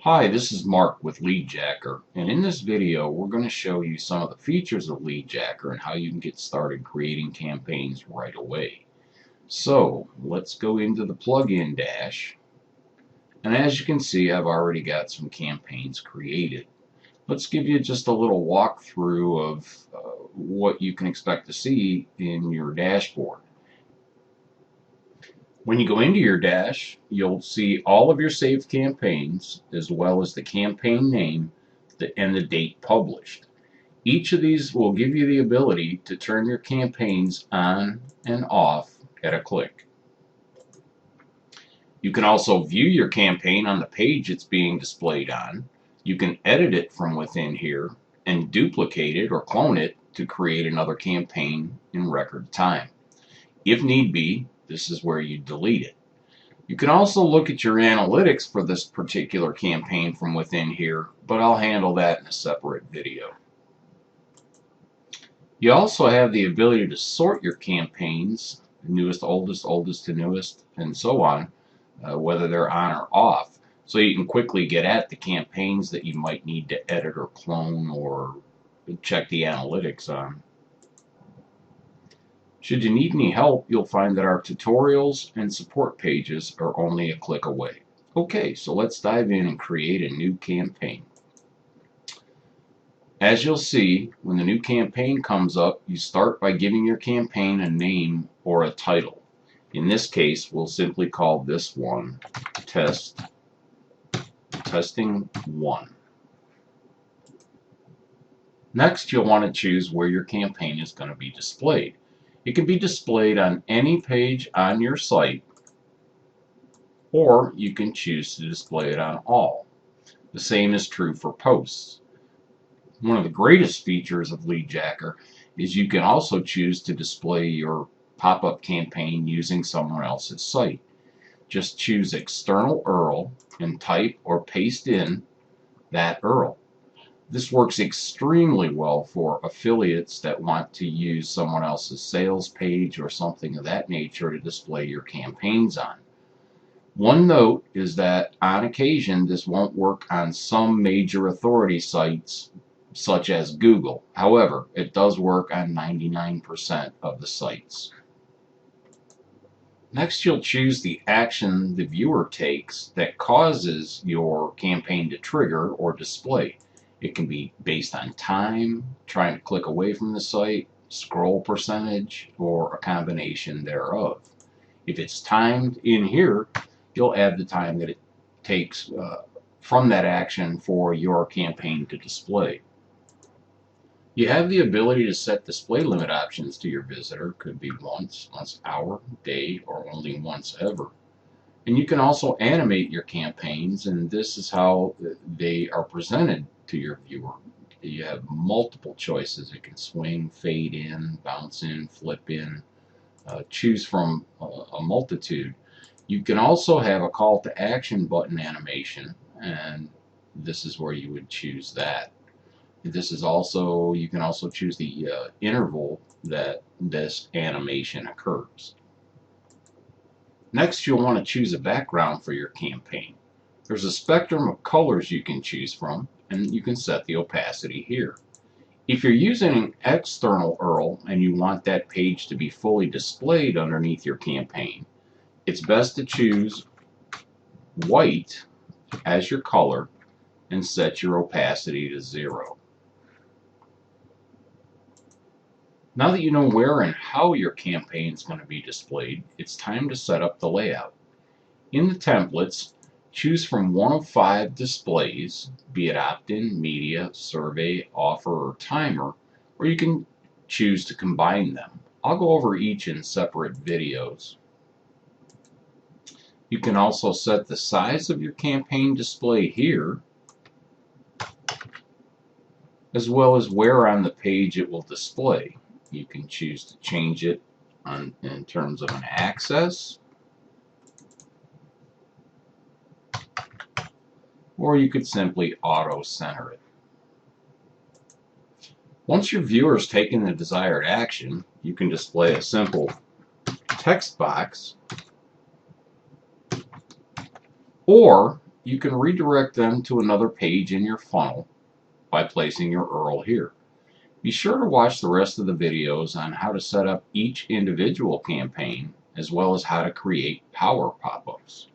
Hi, this is Mark with LeadJacker, and in this video we're going to show you some of the features of LeadJacker and how you can get started creating campaigns right away. So let's go into the plugin dash, and as you can see I've already got some campaigns created. Let's give you just a little walkthrough of what you can expect to see in your dashboard. When you go into your dash, you'll see all of your saved campaigns as well as the campaign name and the date published. Each of these will give you the ability to turn your campaigns on and off at a click. You can also view your campaign on the page it's being displayed on. You can edit it from within here and duplicate it or clone it to create another campaign in record time. If need be, this is where you delete it. You can also look at your analytics for this particular campaign from within here, but I'll handle that in a separate video. You also have the ability to sort your campaigns, newest, oldest to newest, and so on, whether they're on or off, so you can quickly get at the campaigns that you might need to edit or clone or check the analytics on. Should you need any help, you'll find that our tutorials and support pages are only a click away. Okay, so let's dive in and create a new campaign. As you'll see, when the new campaign comes up, you start by giving your campaign a name or a title. In this case, we'll simply call this one Testing 1. Next, you'll want to choose where your campaign is going to be displayed. It can be displayed on any page on your site, or you can choose to display it on all. The same is true for posts. One of the greatest features of LeadJacker is you can also choose to display your pop-up campaign using someone else's site. Just choose external URL and type or paste in that URL. This works extremely well for affiliates that want to use someone else's sales page or something of that nature to display your campaigns on. One note is that on occasion this won't work on some major authority sites such as Google. However, it does work on 99% of the sites. Next, you'll choose the action the viewer takes that causes your campaign to trigger or display. It can be based on time, trying to click away from the site, scroll percentage, or a combination thereof. If it's timed in here, you'll add the time that it takes from that action for your campaign to display. You have the ability to set display limit options to your visitor. Could be once hour, day, or only once ever. And you can also animate your campaigns, and this is how they are presented to your viewer. You have multiple choices. It can swing, fade in, bounce in, flip in, choose from a multitude. You can also have a call to action button animation, and this is where you would choose that. This is also, you can also choose the interval that this animation occurs. Next, you'll want to choose a background for your campaign. There's a spectrum of colors you can choose from, and you can set the opacity here. If you're using an external URL and you want that page to be fully displayed underneath your campaign, it's best to choose white as your color and set your opacity to 0. Now that you know where and how your campaign is going to be displayed, it's time to set up the layout. In the templates, choose from one of 5 displays, be it opt-in, media, survey, offer, or timer, or you can choose to combine them. I'll go over each in separate videos. You can also set the size of your campaign display here, as well as where on the page it will display. You can choose to change it in terms of an axis, or you could simply auto-center it. Once your viewer has taken the desired action, you can display a simple text box, or you can redirect them to another page in your funnel by placing your URL here. Be sure to watch the rest of the videos on how to set up each individual campaign, as well as how to create power pop-ups.